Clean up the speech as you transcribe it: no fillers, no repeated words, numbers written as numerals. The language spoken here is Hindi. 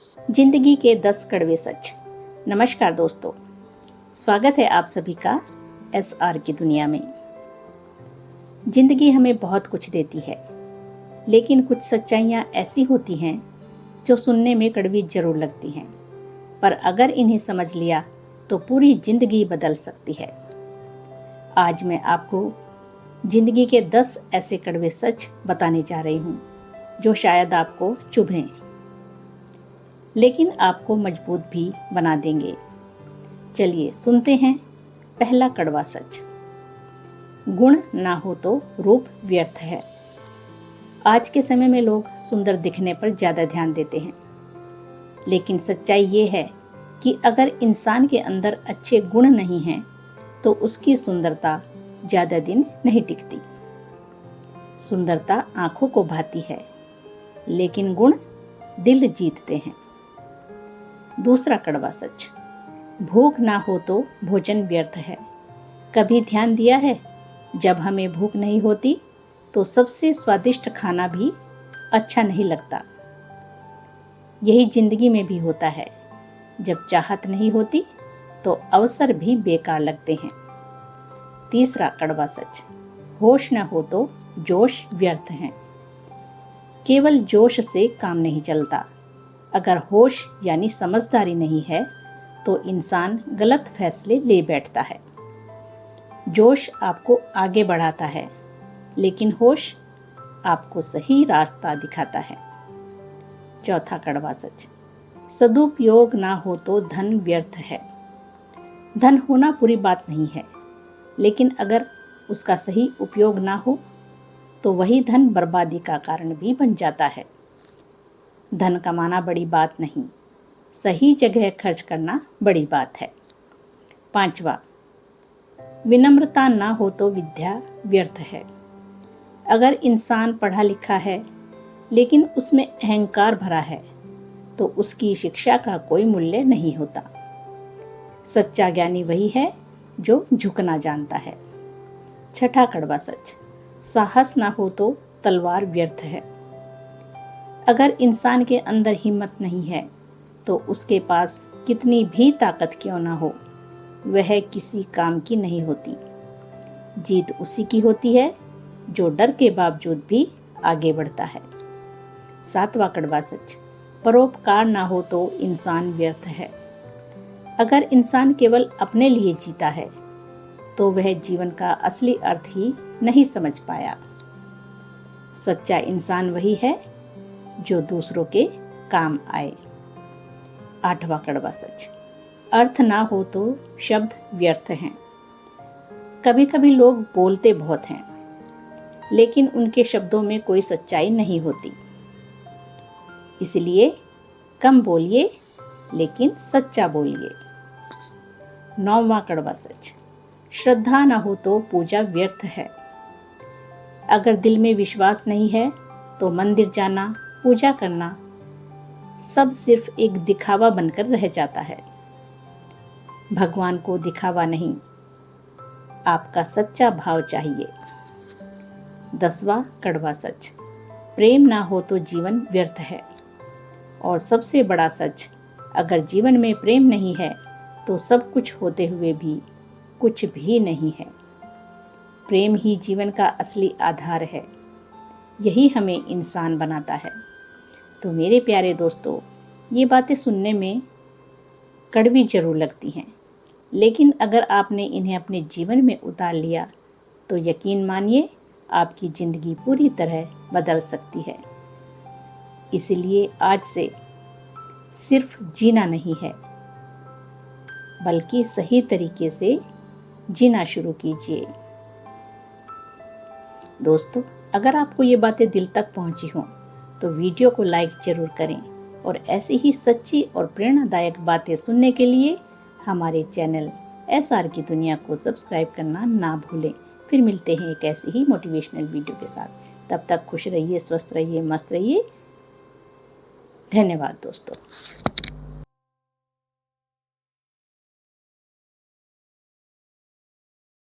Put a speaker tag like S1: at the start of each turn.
S1: जिंदगी के 10 कड़वे सच। नमस्कार दोस्तों, स्वागत है आप सभी का SR की दुनिया में। जिंदगी हमें बहुत कुछ देती है, लेकिन कुछ सच्चाइयाँ ऐसी होती हैं जो सुनने में कड़वी जरूर लगती हैं, पर अगर इन्हें समझ लिया तो पूरी जिंदगी बदल सकती है। आज मैं आपको जिंदगी के 10 ऐसे कड़वे सच बताने जा रही हूँ जो शायद आपको चुभें, लेकिन आपको मजबूत भी बना देंगे। चलिए सुनते हैं पहला कड़वा सच। गुण ना हो तो रूप व्यर्थ है। आज के समय में लोग सुंदर दिखने पर ज्यादा ध्यान देते हैं, लेकिन सच्चाई ये है कि अगर इंसान के अंदर अच्छे गुण नहीं हैं तो उसकी सुंदरता ज्यादा दिन नहीं टिकती। सुंदरता आंखों को भाती है, लेकिन गुण दिल जीतते हैं। दूसरा कड़वा सच। भूख ना हो तो भोजन व्यर्थ है। कभी ध्यान दिया है, जब हमें भूख नहीं होती तो सबसे स्वादिष्ट खाना भी अच्छा नहीं लगता। यही जिंदगी में भी होता है, जब चाहत नहीं होती तो अवसर भी बेकार लगते हैं। तीसरा कड़वा सच। होश न हो तो जोश व्यर्थ है। केवल जोश से काम नहीं चलता। अगर होश यानी समझदारी नहीं है तो इंसान गलत फैसले ले बैठता है। जोश आपको आगे बढ़ाता है, लेकिन होश आपको सही रास्ता दिखाता है। चौथा कड़वा सच। सदुपयोग ना हो तो धन व्यर्थ है। धन होना बुरी बात नहीं है, लेकिन अगर उसका सही उपयोग ना हो तो वही धन बर्बादी का कारण भी बन जाता है। धन कमाना बड़ी बात नहीं, सही जगह खर्च करना बड़ी बात है। पांचवा, विनम्रता ना हो तो विद्या व्यर्थ है। अगर इंसान पढ़ा लिखा है लेकिन उसमें अहंकार भरा है तो उसकी शिक्षा का कोई मूल्य नहीं होता। सच्चा ज्ञानी वही है जो झुकना जानता है। छठा कड़वा सच। साहस ना हो तो तलवार व्यर्थ है। अगर इंसान के अंदर हिम्मत नहीं है तो उसके पास कितनी भी ताकत क्यों ना हो, वह किसी काम की नहीं होती। जीत उसी की होती है जो डर के बावजूद भी आगे बढ़ता है। सातवां कड़वा सच। परोपकार ना हो तो इंसान व्यर्थ है। अगर इंसान केवल अपने लिए जीता है तो वह जीवन का असली अर्थ ही नहीं समझ पाया। सच्चा इंसान वही है जो दूसरों के काम आए। आठवां कड़वा सच। अर्थ ना हो तो शब्द व्यर्थ हैं। कभी कभी लोग बोलते बहुत हैं, लेकिन उनके शब्दों में कोई सच्चाई नहीं होती। इसलिए कम बोलिए, लेकिन सच्चा बोलिए। नौवां कड़वा सच। श्रद्धा ना हो तो पूजा व्यर्थ है। अगर दिल में विश्वास नहीं है तो मंदिर जाना, पूजा करना सब सिर्फ एक दिखावा बनकर रह जाता है। भगवान को दिखावा नहीं, आपका सच्चा भाव चाहिए। 10वां कड़वा सच। प्रेम ना हो तो जीवन व्यर्थ है। और सबसे बड़ा सच, अगर जीवन में प्रेम नहीं है तो सब कुछ होते हुए भी कुछ भी नहीं है। प्रेम ही जीवन का असली आधार है। यही हमें इंसान बनाता है। तो मेरे प्यारे दोस्तों, ये बातें सुनने में कड़वी जरूर लगती हैं, लेकिन अगर आपने इन्हें अपने जीवन में उतार लिया तो यकीन मानिए आपकी ज़िंदगी पूरी तरह बदल सकती है। इसलिए आज से सिर्फ जीना नहीं है, बल्कि सही तरीके से जीना शुरू कीजिए। दोस्तों, अगर आपको ये बातें दिल तक पहुंची हों तो वीडियो को लाइक जरूर करें, और ऐसी ही सच्ची और प्रेरणादायक बातें सुनने के लिए हमारे चैनल SR की दुनिया को सब्सक्राइब करना ना भूलें। फिर मिलते हैं एक ऐसी ही मोटिवेशनल वीडियो के साथ। तब तक खुश रहिए, स्वस्थ रहिए, मस्त रहिए। धन्यवाद दोस्तों।